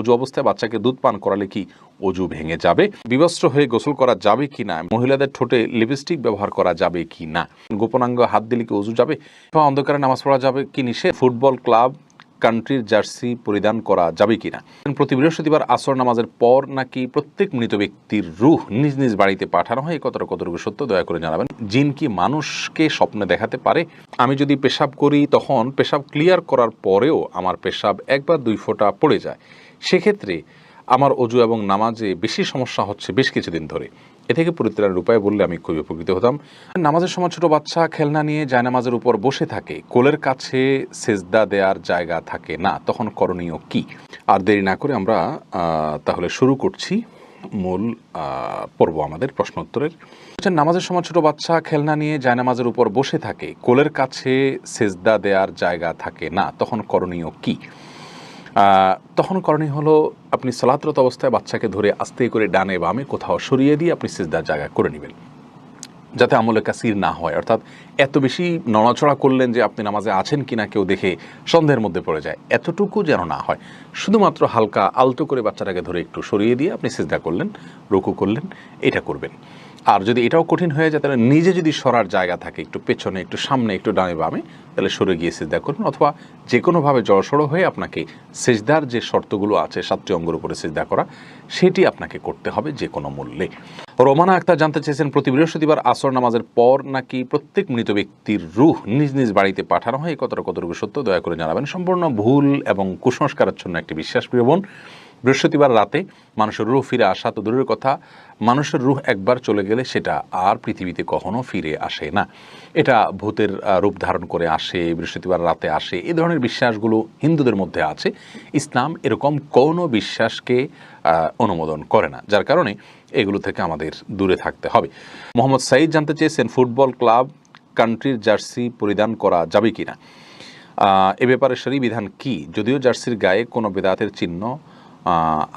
অজু অবস্থায় বাচ্চাকে দুধ পান করালে কি অজু ভেঙে যাবে? বিবস্ত্র হয়ে গোসল করা যাবে কি না? মহিলাদের ঠোঁটে লিপস্টিক ব্যবহার করা যাবে কি না? গোপনাঙ্গ হাত দিলে কি অজু যাবে? অন্ধকারে নামাজ পড়া যাবে কি নিষেধ? ফুটবল ক্লাব কান্ট্রির জার্সি পরিধান করা যাবে কিনা? প্রতি বৃহস্পতিবার আসর নামাজের পর নাকি প্রত্যেক মৃত ব্যক্তির রূহ নিজ নিজ বাড়িতে পাঠানো হয়? কতটুকু সত্য দয়া করে জানাবেন। জিন কি মানুষকে স্বপ্নে দেখাতে পারে? আমি যদি পেশাব করি তখন পেশাব ক্লিয়ার করার পরেও আমার পেশাব একবার 2 ফোঁটা পড়ে যায়, সেক্ষেত্রে আমার অজু এবং নামাজে বেশি সমস্যা হচ্ছে বেশ কিছুদিন ধরে। এ থেকে পরিত্রাণের উপায় বললে আমি খুবই উপকৃত হতাম। নামাজের সময় ছোট বাচ্চা খেলনা নিয়ে জায়নামাজের উপর বসে থাকে, কোলের কাছে সেজদা দেওয়ার জায়গা থাকে না, তখন করণীয় কি? আর দেরি না করে আমরা তাহলে শুরু করছি মূল পর্ব আমাদের প্রশ্ন উত্তরের। নামাজের সময় ছোট বাচ্চা খেলনা নিয়ে জায়নামাজের উপর বসে থাকে, কোলের কাছে সেজদা দেওয়ার জায়গা থাকে না, তখন করণীয় কি? তখন করণীয় হলো আপনি সালাতরত অবস্থায় বাচ্চাকে ধরে আস্তে করে ডানে বামে কোথাও সরিয়ে দিয়ে আপনি সিজদার জায়গা করে নেবেন, যাতে আমলে কাসির না হয়। অর্থাৎ এত বেশি নড়াচড়া করলেন যে আপনি নামাজে আছেন কিনা কেউ দেখে সন্দেহের মধ্যে পড়ে যায়, এতটুকু যেন না হয়। শুধুমাত্র হালকা আলতো করে বাচ্চাটাকে ধরে একটু সরিয়ে দিয়ে আপনি সিজদা করলেন, রুকু করলেন, এটা করবেন। আর যদি এটাও কঠিন হয়ে যায় তাহলে নিজে যদি সরার জায়গা থাকে, একটু পেছনে, একটু সামনে, একটু ডানে বামে, তাহলে সরে গিয়ে সিজদা করুন। অথবা যে কোনোভাবে জড়সড়ো হয়ে আপনাকে সিজদার যে শর্তগুলো আছে 7টি অঙ্গের উপরে সিজদা করা, সেটি আপনাকে করতে হবে যে কোনো মূল্যে। রোমানা আক্তার জানতে চেয়েছেন, প্রতি বৃহস্পতিবার আসর নামাজের পর নাকি প্রত্যেক মৃত ব্যক্তির রূহ নিজ নিজ বাড়িতে পাঠানো হয়? কতটুকু সত্য দয়া করে জানাবেন। সম্পূর্ণ ভুল এবং কুসংস্কারাচ্ছন্ন একটি বিশ্বাস, প্রিয় বোন। বৃহস্পতিবার রাতে মানুষের রূহ ফিরে আসা তো দূরের কথা, মানুষের রূহ একবার চলে গেলে সেটা আর পৃথিবীতে কখনো ফিরে আসে না। এটা ভূতের রূপ ধারণ করে আসে, বৃহস্পতিবার রাতে আসে, এই ধরনের বিশ্বাসগুলো হিন্দুদের মধ্যে আছে। ইসলাম এরকম কোনো বিশ্বাসকে অনুমোদন করে না, যার কারণে এগুলো থেকে আমাদের দূরে থাকতে হবে। মোহাম্মদ সাইদ জানতে চেয়েছেন, ফুটবল ক্লাব কান্ট্রির জার্সি পরিধান করা যাবে কিনা? এ ব্যাপারে শরী বিধান কি, যদিও জার্সির গায়ে কোনো বেদাতের চিহ্ন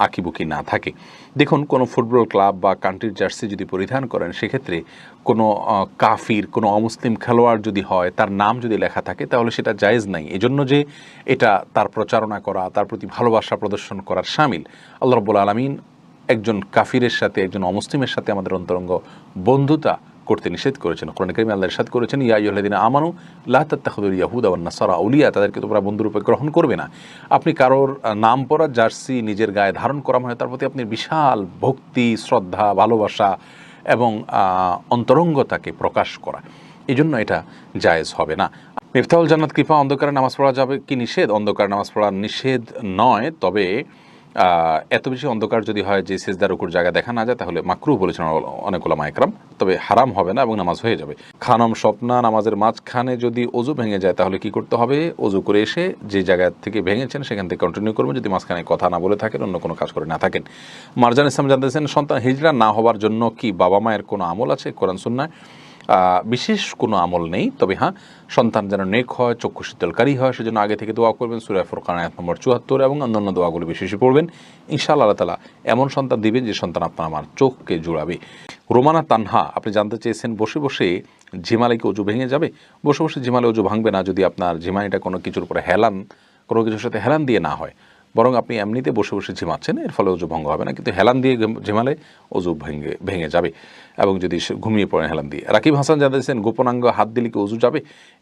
আঁকিবুকি না থাকে? দেখুন, কোনো ফুটবল ক্লাব বা কান্ট্রির জার্সি যদি পরিধান করেন, সেক্ষেত্রে কোনো কাফির, কোনো অমুসলিম খেলোয়াড় যদি হয়, তার নাম যদি লেখা থাকে, তাহলে সেটা জায়েজ নাই। এজন্য যে এটা তার প্রচারণা করা, তার প্রতি ভালোবাসা প্রদর্শন করার শামিল। আল্লাহ রাব্বুল আলামিন একজন কাফিরের সাথে, একজন অমুসলিমের সাথে আমাদের অন্তরঙ্গ বন্ধুতা করতে নিষেধ করেছেন। কোরআন কারীমে আল্লাহ ইরশাদ করেছেন, ইয়া আইয়ুহাল্লাযীনা আমানু লা তাত্তাখিযুল ইয়াহুদা ওয়ান নাসারা আউলিয়া, তাদেরকে তোমরা বন্ধুরূপে গ্রহণ করবে না। আপনি কারোর নাম পড়া জার্সি নিজের গায়ে ধারণ করা মানে তার প্রতি আপনি বিশাল ভক্তি, শ্রদ্ধা, ভালোবাসা এবং অন্তরঙ্গতাকে প্রকাশ করা, এজন্য এটা জায়েজ হবে না। মিফতাহুল জান্নাত কৃপা, অন্ধকারে নামাজ পড়া যাবে কি নিষেধ? অন্ধকারে নামাজ পড়া নিষেধ নয়, তবে এত বেশি অন্ধকার যদি হয় যে সিজদার রুকুর জায়গা দেখা না যায়, তাহলে মাকরুহ বলেছেন অনেক উলামা ইকরাম, তবে হারাম হবে না এবং নামাজ হয়ে যাবে। খানম স্বপ্না, নামাজের মাঝখানে যদি অজু ভেঙে যায় তাহলে কি করতে হবে? অজু করে এসে যে জায়গা থেকে ভেঙেছেন সেখান থেকে কন্টিনিউ করবেন, যদি মাঝখানে কথা না বলে থাকেন, অন্য কোনো কাজ করে না থাকেন। মারজান ইসলাম জানতেছেন, সন্তান হিজড়া না হওয়ার জন্য কি বাবা মায়ের কোনো আমল আছে কোরআন সুন্নাহ? বিশেষ কোনো আমল নেই, তবে হ্যাঁ, সন্তান যেন নেক হয়, চক্ষু শীতলকারী হয়, সেজন্য আগে থেকে দোয়া করবেন। সূরা ফুরকান আয়াত নম্বর 74 এবং অন্যান্য দোয়াগুলো বেশি বেশি পড়বেন। ইনশাআল্লাহ আল্লাহ তাআলা এমন সন্তান দিবেন যে সন্তান আপনার আমার চোখকে জুড়াবে। রোমানা তানহা, আপনি জানতে চেয়েছেন, বসে বসে ঝিমালে কি অজু ভেঙে যাবে? বসে বসে ঝিমালে অজু ভাঙবে না, যদি আপনার ঝিমানিটা কোনো কিছুর উপরে হেলান, কোনো কিছুর সাথে হেলান দিয়ে না হয়, বরং আপনি এমনিতে বসে বসে ঝিমাচ্ছেন, এর ফলে অজু ভঙ্গ হবে না। কিন্তু হেলান দিয়ে ঝিমালে অজু ভেঙে যাবে, এবং যদি ঘুমিয়ে পড়েন হেলান দিয়ে। রাকিব হাসান জানতেছেন, গোপনাঙ্গ হাত দিলে কি অজু যাবে?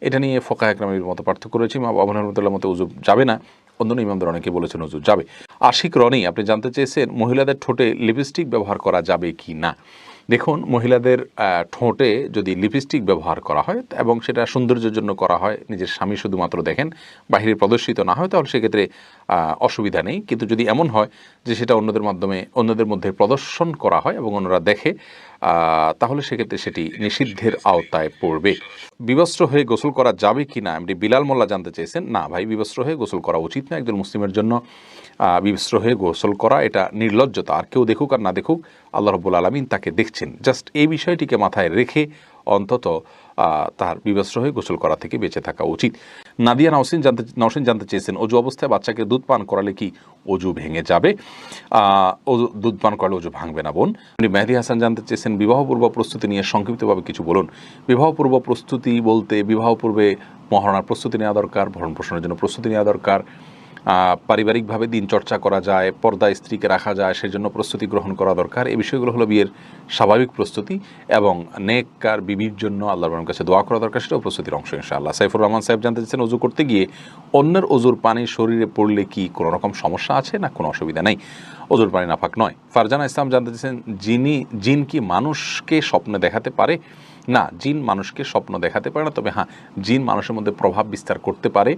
এটা নিয়ে ফোকাহ ইকরামের মতো পার্থক্য রয়েছে। ইমাম আবু হানিফা রাহমাতুল্লাহর মতে অজু যাবে না, অন্যান্য ইমামদের অনেকে বলেছেন অজু যাবে। আশিক রনি, আপনি জানতে চেয়েছেন, মহিলাদের ঠোঁটে লিপস্টিক ব্যবহার করা যাবে কি না? দেখুন, মহিলাদের ঠোঁটে যদি লিপস্টিক ব্যবহার করা হয় এবং সেটা সৌন্দর্যের জন্য করা হয়, নিজের স্বামী শুধুমাত্র দেখেন, বাহিরে প্রদর্শিত না হয়, তাহলে সেক্ষেত্রে অসুবিধা নেই। কিন্তু যদি এমন হয় যে সেটা অন্যদের মধ্যে প্রদর্শন করা হয় এবং অন্যরা দেখে, তাহলে সেক্ষেত্রে সেটি নিষিদ্ধের আওতায় পড়বে। বিবস্ত্র হয়ে গোসল করা যাবে কি না, এমনি বিলাল মোল্লা জানতে চেয়েছেন। না ভাই, বিবস্ত্র হয়ে গোসল করা উচিত না। একজন মুসলিমের জন্য বিবস্ত্র হয়ে গোসল করা এটা নির্লজ্জতা। আর কেউ দেখুক আর না দেখুক, আল্লাহ রাব্বুল আলামিন তাকে দেখছেন। জাস্ট এই বিষয়টিকে মাথায় রেখে অন্তত তার বিবস্ত্র হয়ে গোসল করা থেকে বেঁচে থাকা উচিত। নাদিয়া নওশিন জানতে চেয়েছেন, অজু অবস্থায় বাচ্চাকে দুধ পান করালে কি অজু ভেঙে যাবে? দুধ পান করলে অজু ভাঙবে না বোন। মেহেদী হাসান জানতে চেয়েছেন, বিবাহপূর্ব প্রস্তুতি নিয়ে সংক্ষিপ্তভাবে কিছু বলুন। বিবাহপূর্ব প্রস্তুতি বলতে, বিবাহ পূর্বে মহারণার প্রস্তুতি নেওয়া দরকার, ভরণ পোষণের জন্য প্রস্তুতি নেওয়া দরকার, পারিবারিকভাবে দিনচর্চা করা যায়, পর্দায় স্ত্রীকে রাখা যায়, সেজন্য প্রস্তুতি গ্রহণ করা দরকার। এই বিষয়গুলো হলো বিয়ের স্বাভাবিক প্রস্তুতি এবং নেককার বিবির জন্য আল্লাহর রহমানের কাছে দোয়া করা দরকার, সেটাও প্রস্তুতির অংশ ইনশাআল্লাহ। সাইফুর রহমান সাহেব জানতে চাচ্ছেন, ওযু করতে গিয়ে অন্যের ওযুর পানি শরীরে পড়লে কি কোনো রকম সমস্যা আছে? না, কোনো অসুবিধা নেই, ওযুর পানি নাপাক নয়। ফারজানা ইসলাম জানতে চাচ্ছেন, জিন কি মানুষকে স্বপ্নে দেখাতে পারে? না, জিন মানুষকে স্বপ্ন দেখাতে পারে না, তবে হ্যাঁ, জিন মানুষের মধ্যে প্রভাব বিস্তার করতে পারে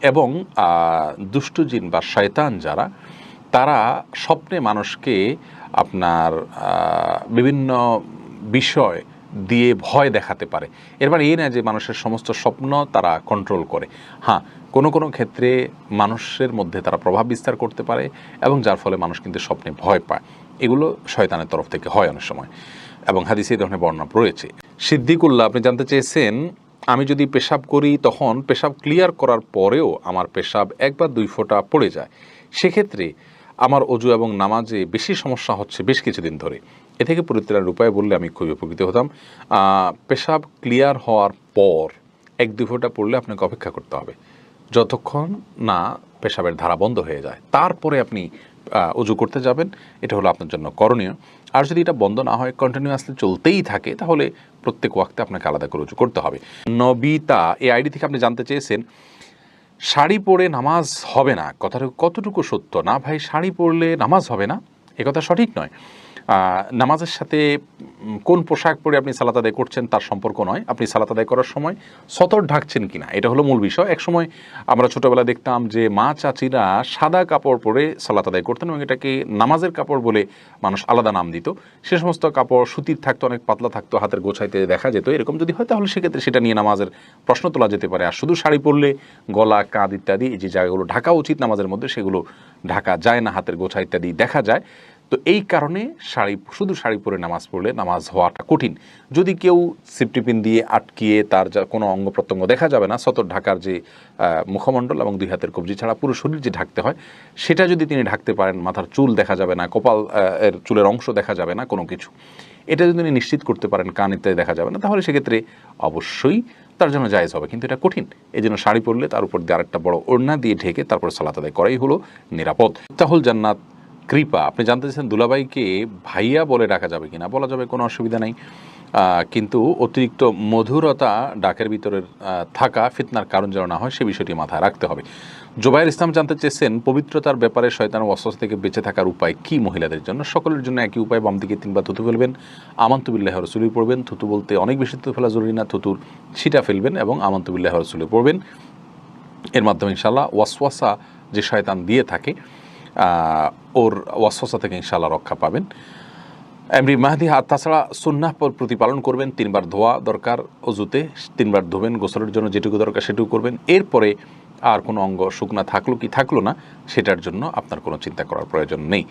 এবং দুষ্ট জিন বা শয়তান যারা, তারা স্বপ্নে মানুষকে আপনার বিভিন্ন বিষয় দিয়ে ভয় দেখাতে পারে। এর মানে এই না যে মানুষের সমস্ত স্বপ্ন তারা কন্ট্রোল করে। হ্যাঁ, কোনো কোনো ক্ষেত্রে মানুষের মধ্যে তারা প্রভাব বিস্তার করতে পারে এবং যার ফলে মানুষ কিন্তু স্বপ্নে ভয় পায়। এগুলো শয়তানের তরফ থেকে হয় অনেক সময় এবং হাদিসে এই ধরনের বর্ণনা রয়েছে। সিদ্দিকুল্লাহ, আপনি জানতে চেয়েছেন, আমি যদি পেশাব করি তখন পেশাব ক্লিয়ার করার পরেও আমার পেশাব 1 বা 2 ফোঁটা পড়ে যায়, সেক্ষেত্রে আমার অজু এবং নামাজে বেশি সমস্যা হচ্ছে বেশ কিছুদিন ধরে, এ থেকে পরিত্রাণের উপায় বললে আমি খুবই উপকৃত হতাম। পেশাব ক্লিয়ার হওয়ার পর 1-2 ফোঁটা পড়লে আপনাকে অপেক্ষা করতে হবে যতক্ষণ না পেশাবের ধারা বন্ধ হয়ে যায়, তারপরে আপনি অজু করতে যাবেন। এটা হলো আপনার জন্য করণীয়। আর যদি এটা বন্ধ না হয়, কন্টিনিউয়াসলি চলতেই থাকে, তাহলে প্রত্যেক ওয়াক্তে আপনাকে আলাদা করে উজু করতে হবে। নবিতা এই আইডি থেকে আপনি জানতে চেয়েছেন, শাড়ি পরে নামাজ হবে না, কথাটা কতটুকু সত্য? না ভাই, শাড়ি পরলে নামাজ হবে না, এ কথা সঠিক নয়। নামাজের সাথে কোন পোশাক পরে আপনি সালাত আদায় করছেন তার সম্পর্ক নয়, আপনি সালাত আদায় করার সময় সতর ঢাকছেন কিনা, এটা হলো মূল বিষয়। এক সময় আমরা ছোটোবেলা দেখতাম যে মা চাচিরা সাদা কাপড় পরে সালাত আদায় করতেন এবং এটাকে নামাজের কাপড় বলে মানুষ আলাদা নাম দিত। সে সমস্ত কাপড় সুতির থাকতো, অনেক পাতলা থাকতো, হাতের গোছাইতে দেখা যেত। এরকম যদি হয় তাহলে সেক্ষেত্রে সেটা নিয়ে নামাজের প্রশ্ন তোলা যেতে পারে। আর শুধু শাড়ি পরলে গলা, কাঁধ ইত্যাদি যে জায়গাগুলো ঢাকা উচিত নামাজের মধ্যে, সেগুলো ঢাকা যায় না, হাতের গোছা ইত্যাদি দেখা যায়। তো এই কারণে শুধু শাড়ি পরে নামাজ পড়লে নামাজ হওয়াটা কঠিন। যদি কেউ সেফটি পিন দিয়ে আটকিয়ে তার যা কোনো অঙ্গ প্রত্যঙ্গ দেখা যাবে না, সতর ঢাকার যে মুখমণ্ডল এবং 2 হাতের কবজি ছাড়া পুরো শরীর যে ঢাকতে হয়, সেটা যদি তিনি ঢাকতে পারেন, মাথার চুল দেখা যাবে না, কপাল এর চুলের অংশ দেখা যাবে না, কোনো কিছু, এটা যদি তিনি নিশ্চিত করতে পারেন, কান ইত্যাদি দেখা যাবে না, তাহলে সেক্ষেত্রে অবশ্যই তার জন্য জায়েজ হবে। কিন্তু এটা কঠিন, এই জন্য শাড়ি পরলে তার উপর দিয়ে আরেকটা বড় ওড়না দিয়ে ঢেকে তারপর সালাত আদায় করাই হলো নিরাপদ। তাহুল জান্নাত কৃপা, আপনি জানতে চাইছেন দুলাভাইকে ভাইয়া বলে ডাকা যাবে কিনা? বলা যাবে, কোনো অসুবিধা নেই, কিন্তু অতিরিক্ত মধুরতা ডাকের ভিতরে থাকা ফিতনার কারণ যেন না হয়, সে বিষয়টি মাথায় রাখতে হবে। জুবাইর ইসলাম জানতে চেয়েছেন, পবিত্রতার ব্যাপারে শয়তানের ওয়াসওয়াসা থেকে বেঁচে থাকার উপায় কি মহিলাদের জন্য? সকলের জন্য একই উপায়, বাম দিকে 3 বার থুতু ফেলবেন, আমানতু বিল্লাহি ওয়া রাসূলিহি পড়বেন। থুতু বলতে অনেক বেশি থুতু ফেলা জরুরি না, থুতুর ছিটা ফেলবেন এবং আমানতু বিল্লাহি ওয়া রাসূলিহি পড়বেন। এর মাধ্যমে ইনশাআল্লাহ ওয়াসওয়াসা যে শয়তান দিয়ে থাকে, ওর ওয়াসওয়াসা থেকে ইনশাআল্লাহ রক্ষা পাবেন। এমরি মাহদি, হাত তাছাড়া সুন্নাহ প্রতিপালন করবেন। 3 বার ধোয়া দরকার অজুতে, 3 বার ধোবেন, গোসলের জন্য যেটুকু দরকার সেটুকু করবেন। এরপরে আর কোনো অঙ্গ শুকনা থাকলো কি থাকলো না, সেটার জন্য আপনার কোনো চিন্তা করার প্রয়োজন নেই।